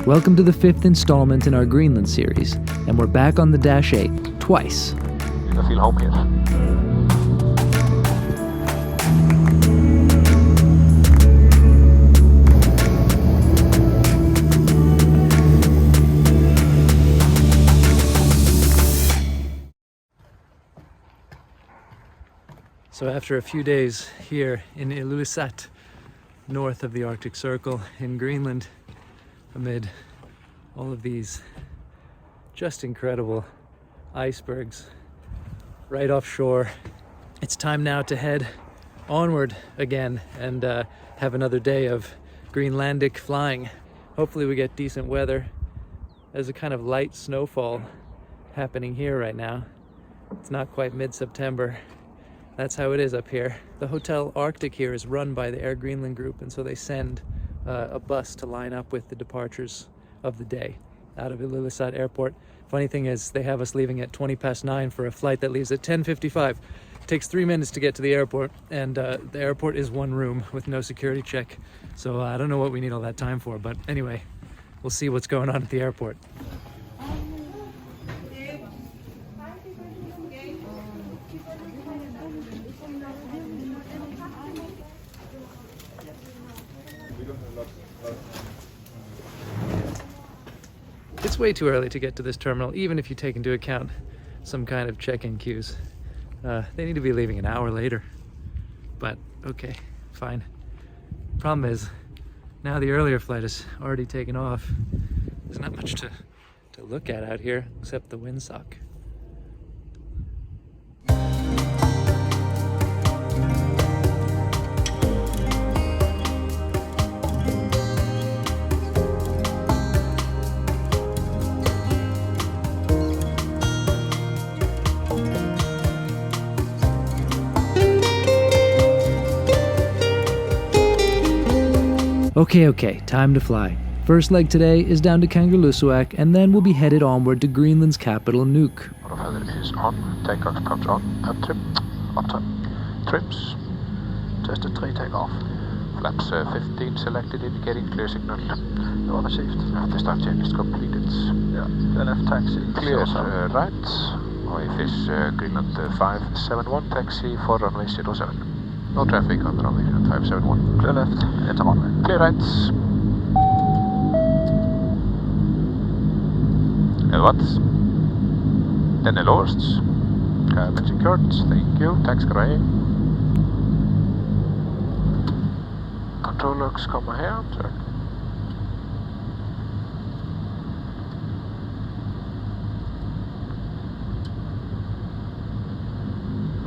Welcome to the 5th installment in our Greenland series, and we're back on the Dash 8, twice. I feel home here. So after a few days here in Ilulissat, north of the Arctic Circle in Greenland, amid all of these just incredible icebergs right offshore, it's time now to head onward again and have another day of Greenlandic flying. Hopefully we get decent weather. There's a kind of light snowfall happening here right now. It's not quite mid-September. That's how it is up here. The Hotel Arctic here is run by the Air Greenland group, and so they send a bus to line up with the departures of the day out of Ilulissat airport. Funny thing is, they have us leaving at 9:20 for a flight that leaves at 10:55. It takes 3 minutes to get to the airport, and the airport is one room with no security check. So I don't know what we need all that time for, but anyway, we'll see what's going on at the airport. It's way too early to get to this terminal, even if you take into account some kind of check-in queues. They need to be leaving an hour later. But okay, fine. Problem is, now the earlier flight is already taken off. There's not much to look at out here except the windsock. Okay, time to fly. First leg today is down to Kangerlussuaq, and then we'll be headed onward to Greenland's capital, Nuuk. Autopilot is on. Takeoff comes on. Up trims. Tested 3 takeoff. Flaps 15 selected, indicating clear signal. No received. The start change is completed. Yeah. LF taxi. Clear right. Wave is Greenland 571. Taxi for runway 07. No traffic on runway 571. Clear left, enter runway. Clear right. Wat? Den är låst. Cabin secured. Thank you. Tack ska du ha. Control locks kommer här. Tack.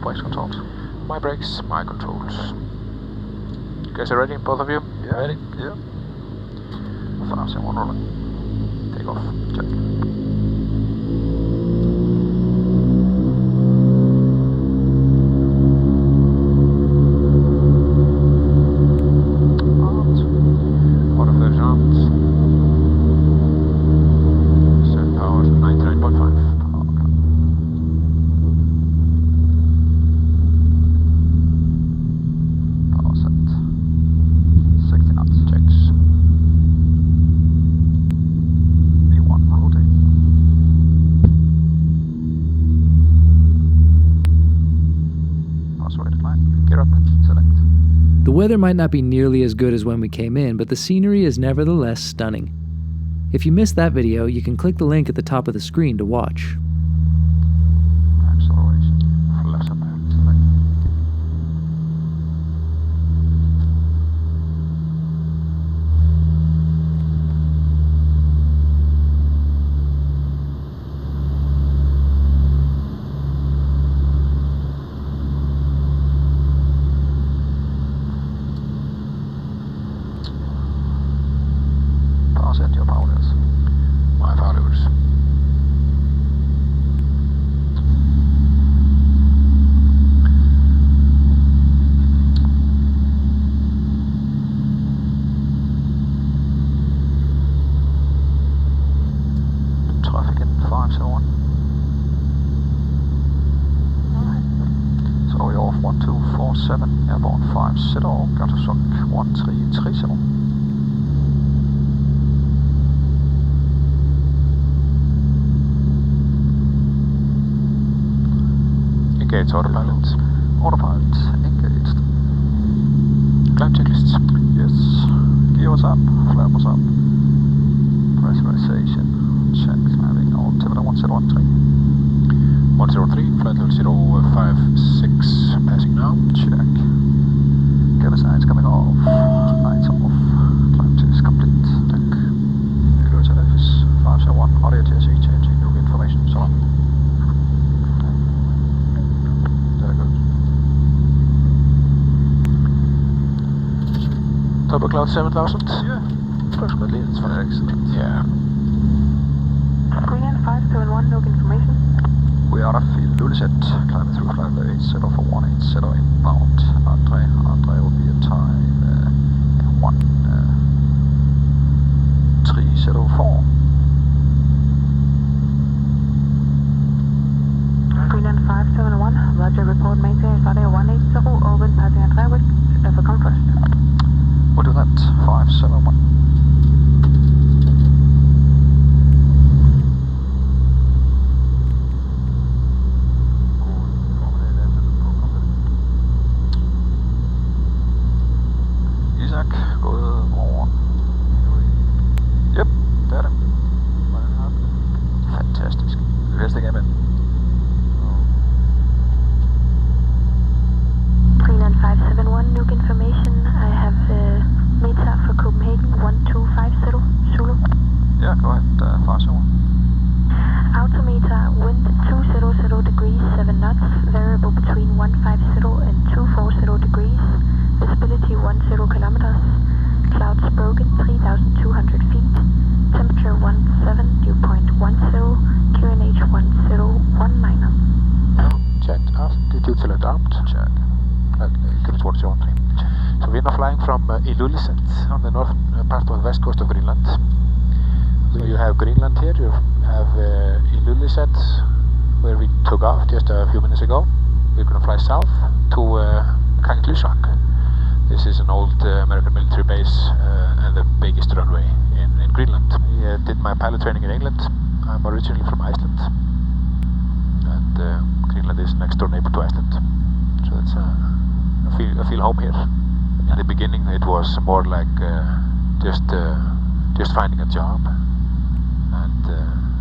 Brakes controls. My brakes, my controls. You guys are ready, both of you? Yeah. Ready? Yeah. 571 rolling. Take off. Check. The weather might not be nearly as good as when we came in, but the scenery is nevertheless stunning. If you missed that video, you can click the link at the top of the screen to watch. Acceleration. Flash up and select. Set your power levels. My power levels. Traffic in 571. So we're off 1247, airborne 5 Kangerlussuaq 1337. Engage autopilot. Autopilot engaged. Climb checklists. Yes. Gear was up. Flap was up. Pressurization. Check. Climbing altimeter 1013. 103, flight level 056, passing now. Check. Cabin signs coming off. Lights off. Climb test complete. Check. Ilulissat office 501. Audio TSE changing Nuuk information. So on. Very good. Double cloud 7000. Yeah. Approximately, that's fine. Excellent. Yeah. Greenland 571, Nuuk information. We are off Ilulissat, climbing through flight level 8, for 180 inbound. Andre will be a time 1304. Greenland 571, Roger, report maintain flight level 180, open passing Andre with for come first. We'll do that, 571. Gået over. Yep, det er det. Fantastisk. Vi vil stikke af med den. Greenland 571, Nuuk information. I have META for Copenhagen 1250, Zulu. Yeah, go ahead, fast over. Altimeter, wind 200 degrees, 7 knots, variable between 150 and 240 degrees. Visibility 10 kilometers. Clouds broken 3,200 feet. Temperature 17, dew point 10, QNH 1019. Checked off. The duty select armed. Check. Unit 103. So we're now flying from Ilulissat on the northern part of the west coast of Greenland. So you have Greenland here, you have Ilulissat, where we took off just a few minutes ago. We're going to fly south to Kangerlussuaq. This is an old American military base and the biggest runway in Greenland. I did my pilot training in England. I'm originally from Iceland, and Greenland is next door neighbor to Iceland. So it's I feel home here. In the beginning, it was more like just finding a job, and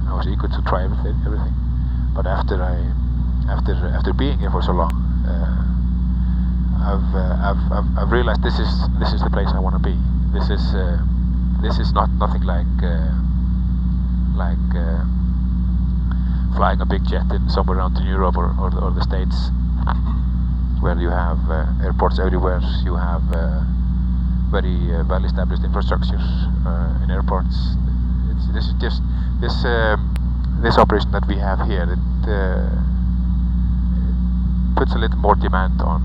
I was eager to try everything. But after being here for so long, I've realized this is the place I want to be. This is nothing like flying a big jet in somewhere around in Europe or the States, where you have airports everywhere. You have very well established infrastructure in airports. This is just this operation that we have here. It puts a little more demand on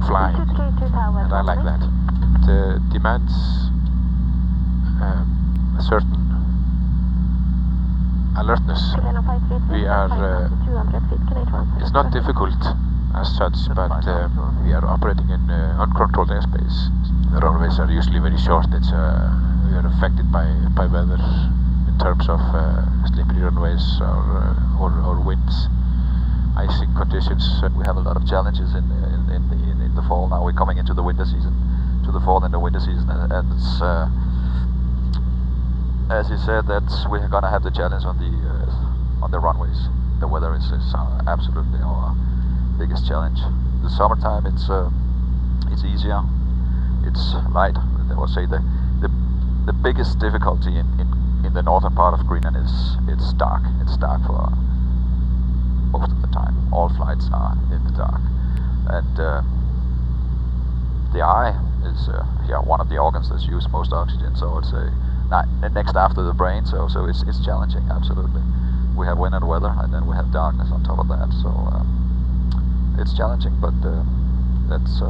flying, and I like that. It demands a certain alertness. We are. It's not difficult as such, but we are operating in uncontrolled airspace. The runways are usually very short. It's we are affected by weather in terms of slippery runways or winds, icing conditions. We have a lot of challenges in the fall. Now we're coming into the winter season, to the fall and the winter season, and it's as you said, that we're gonna have the challenge on the runways. The weather is absolutely our biggest challenge. The summertime, it's easier, it's light. I would say the biggest difficulty in the northern part of Greenland is it's dark. It's dark for most of the time. All flights are in the dark, and the eye is one of the organs that's used most oxygen. So it's next after the brain. So it's challenging. Absolutely, we have wind and weather, and then we have darkness on top of that. So it's challenging, but that's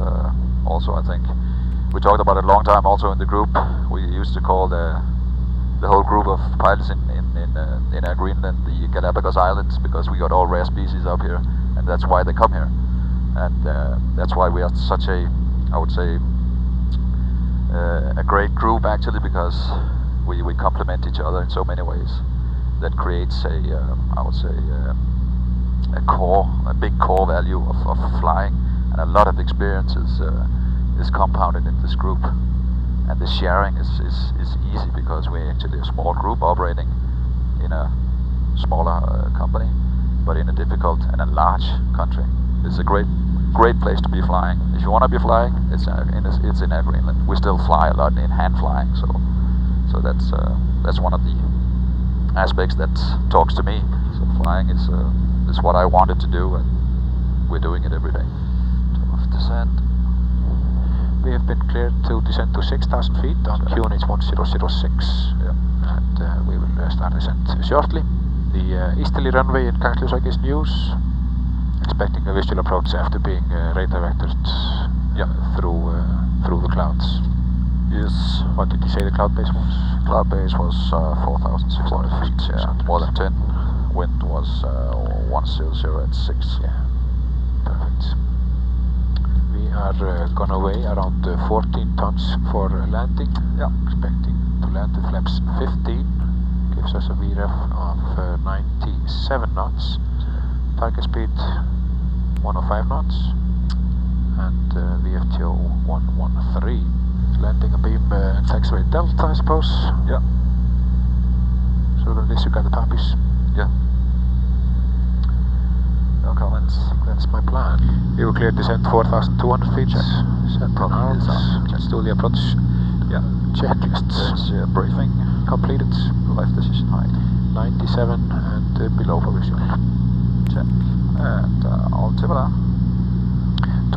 also, I think, we talked about it a long time. Also in the group, we used to call the whole group of pilots in Air Greenland the Galapagos Islands, because we got all rare species up here, and that's why they come here, and that's why we are such a, I would say, a great group actually, because we complement each other in so many ways. That creates a, I would say, a big core value of flying, and a lot of experiences is compounded in this group. And the sharing is easy because we're actually a small group operating in a smaller company, but in a difficult and a large country. It's a great place to be flying. If you want to be flying, it's in Air Greenland. We still fly a lot in hand flying, so that's one of the aspects that talks to me. So flying is what I wanted to do, and we're doing it every day. Takeoff, descent. We have been cleared to descend to 6,000 feet on QNH 1006. Yeah. And we will start descent shortly. The easterly runway in Kangerlussuaq is news. Expecting a visual approach after being radar vectored through the clouds. Yes. What did you say the cloud base was? Cloud base was 4,600 feet. Yeah, more than 10. Wind was 100 at 6. Yeah. Perfect. We are gonna weigh around 14 tons for landing. Yeah. Expecting to land with flaps 15. Gives us a VREF of 97 knots. Target speed 105 knots. And VFTO 113. Landing a beam and taxiway delta, I suppose. Yeah. So then disregard the puppies. Yeah. No comments. That's my plan. We will clear descent 4,200 feet. Set on arms. Let's do the approach. Yeah. Checklists. That's briefing. Completed. Life decision height. 97 and below for visual. Check. And altimeter.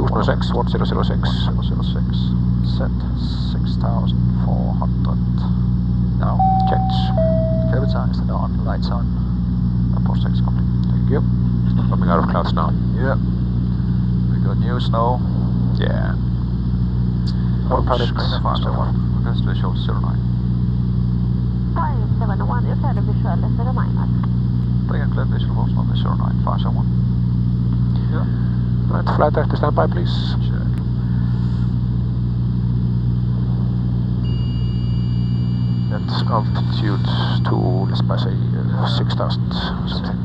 206, 1006. 006. Set 6,400. Now. Checked. Capitized and on. Lights on. Approach checks complete. Thank you. Coming out of clouds now. Yeah. We got new snow. Yeah. Autopilot. Request visual 09. 571, you're clear to visual 09. Take a clear visual also on the 09. 571. Yeah. Right, flight director standby, please. Check. That's altitude to, let's say, 6,000 something.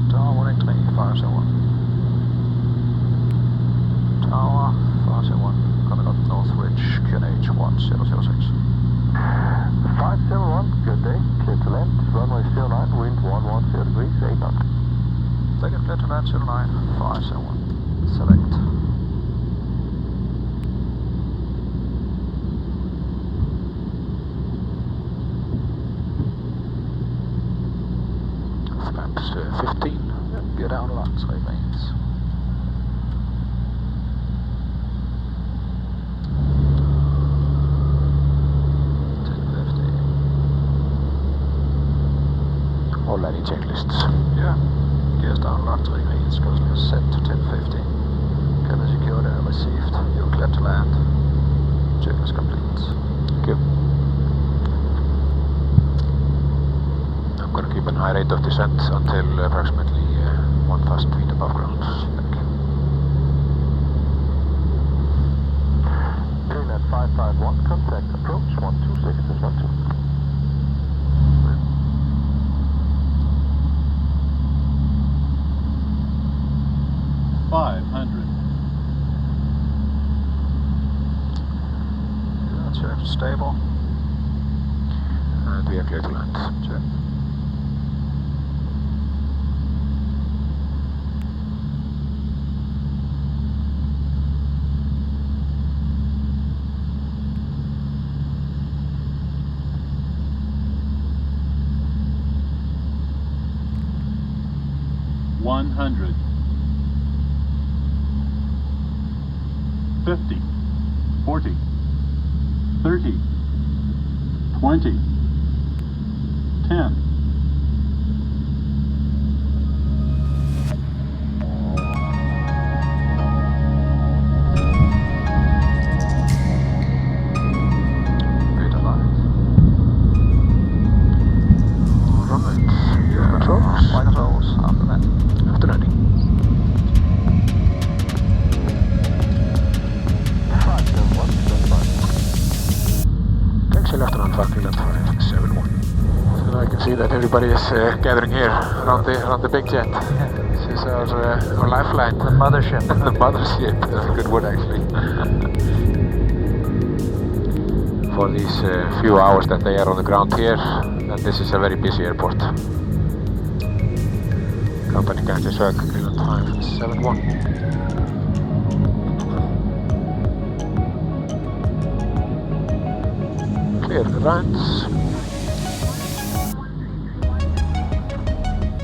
Tower 183, 571. Tower 571. Coming up North Ridge, QNH 1006. 571, good day. Clear to land. Runway 09, wind 110 degrees, 8 knots. Take it clear to land 09, 571. Select. Flaps 15. Yeah, get down a lot, 3 lanes. All landing checklists. Yeah. Gears down lock 3 lanes, goes set to 1050. Cabin secured and received. You're clear to land. Checklist complete. Thank you. I'm going to keep an high rate of descent until approximately 1,000 feet above ground. Greenland 551, contact approach 126.12. 500. Yeah, check. Stable. And we are clear to land. Check. $100. 50, 40, 30, 20, 10. Great aligned. Alright, taxi left and on 5 Greenland 571. So I can see that everybody is gathering here around the big jet. This is our lifeline. The mothership. The mothership. That's a good word actually. For these few hours that they are on the ground here, and this is a very busy airport. Company Kangerlussuaq, Greenland 571. Clear the runs.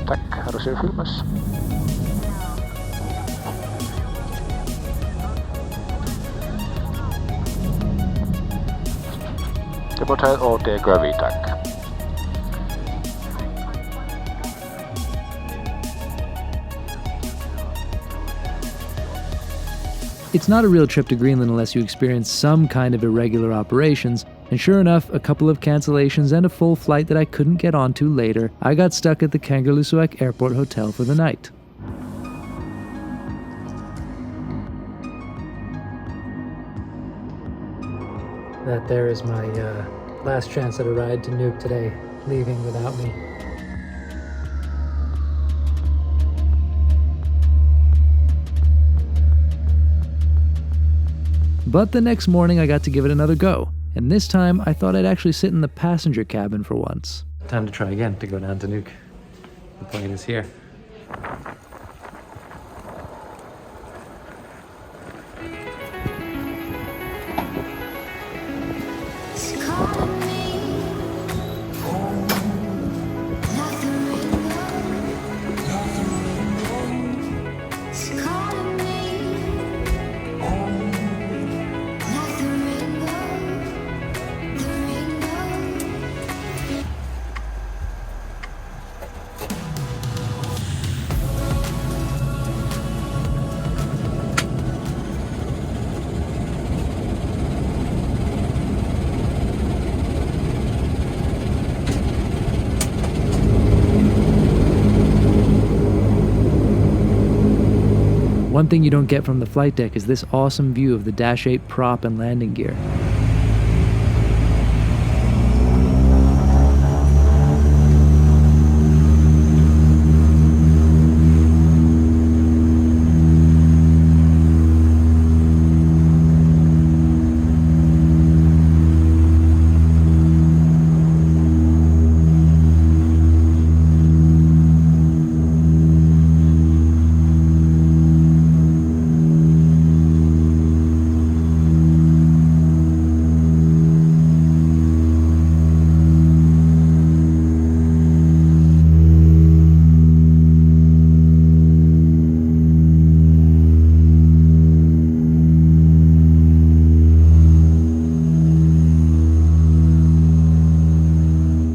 Tack, här du ser filmas. Det bortad och det gör vi, tack. It's not a real trip to Greenland unless you experience some kind of irregular operations, and sure enough, a couple of cancellations and a full flight that I couldn't get onto later, I got stuck at the Kangerlussuaq airport hotel for the night. That there is my last chance at a ride to Nuuk today, leaving without me. But the next morning I got to give it another go, and this time I thought I'd actually sit in the passenger cabin for once. Time to try again to go down to Nuuk. The plane is here. One thing you don't get from the flight deck is this awesome view of the Dash 8 prop and landing gear.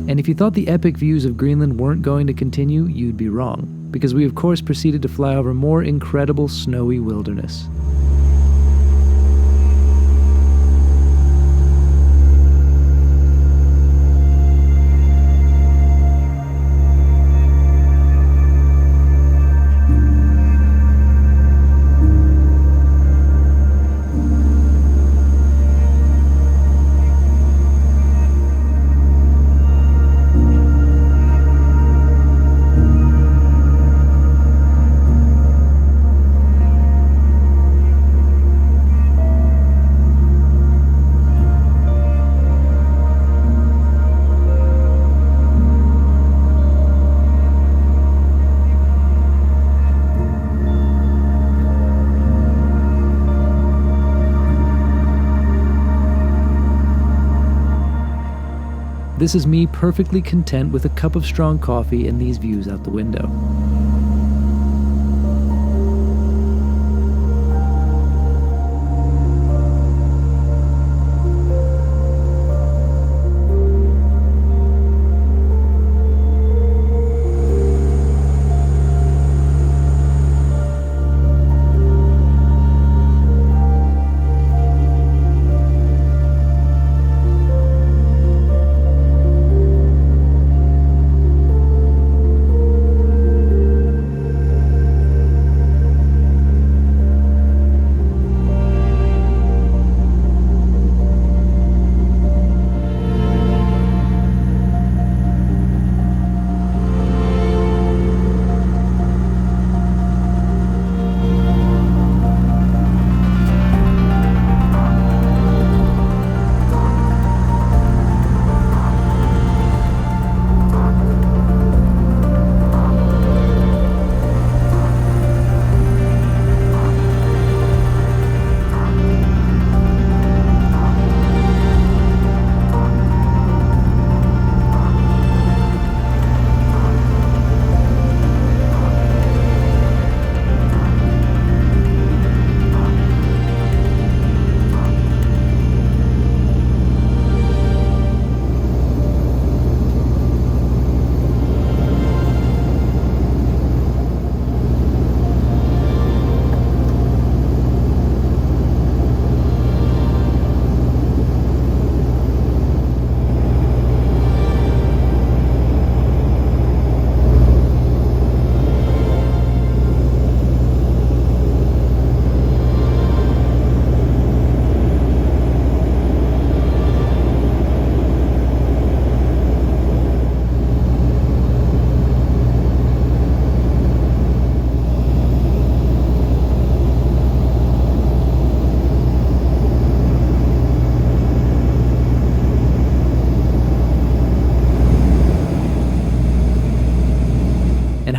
And if you thought the epic views of Greenland weren't going to continue, you'd be wrong, because we of course proceeded to fly over more incredible snowy wilderness. This is me perfectly content with a cup of strong coffee and these views out the window.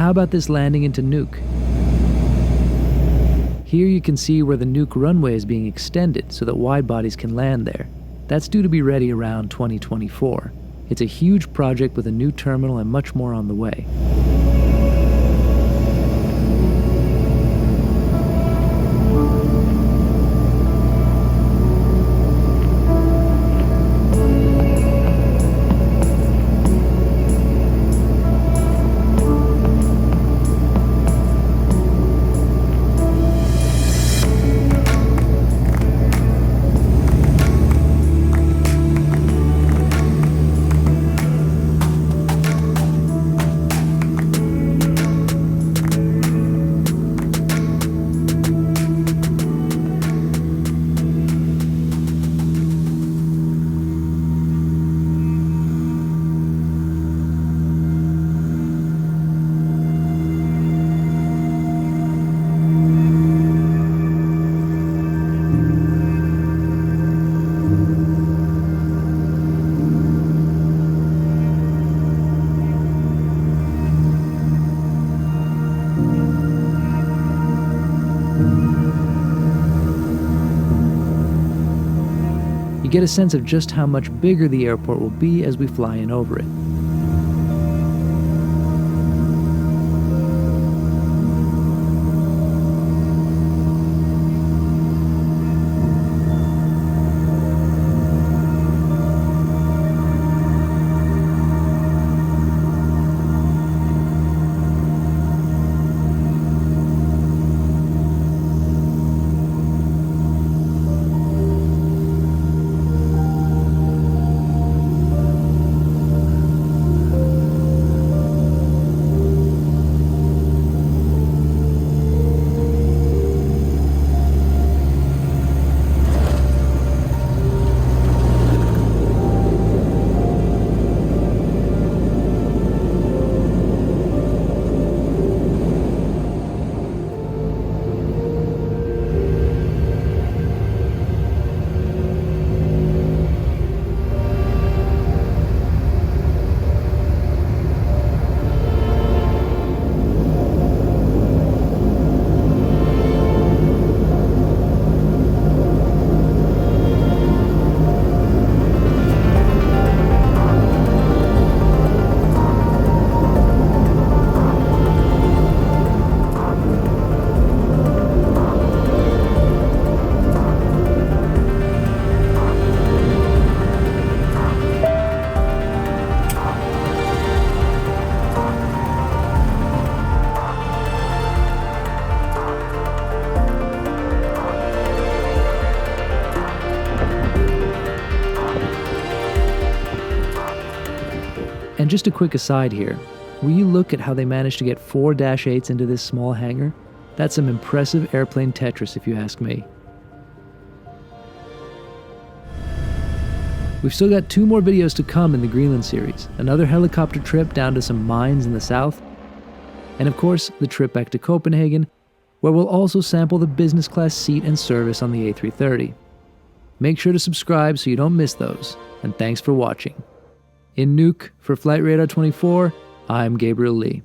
how about this landing into Nuuk? Here you can see where the Nuuk runway is being extended so that wide bodies can land there. That's due to be ready around 2024. It's a huge project with a new terminal and much more on the way. You get a sense of just how much bigger the airport will be as we fly in over it. And just a quick aside here, will you look at how they managed to get 4 Dash 8s into this small hangar? That's some impressive airplane Tetris if you ask me. We've still got 2 more videos to come in the Greenland series, another helicopter trip down to some mines in the south, and of course the trip back to Copenhagen, where we'll also sample the business class seat and service on the A330. Make sure to subscribe so you don't miss those, and thanks for watching. In Nuuk, for Flight Radar 24, I'm Gabriel Lee.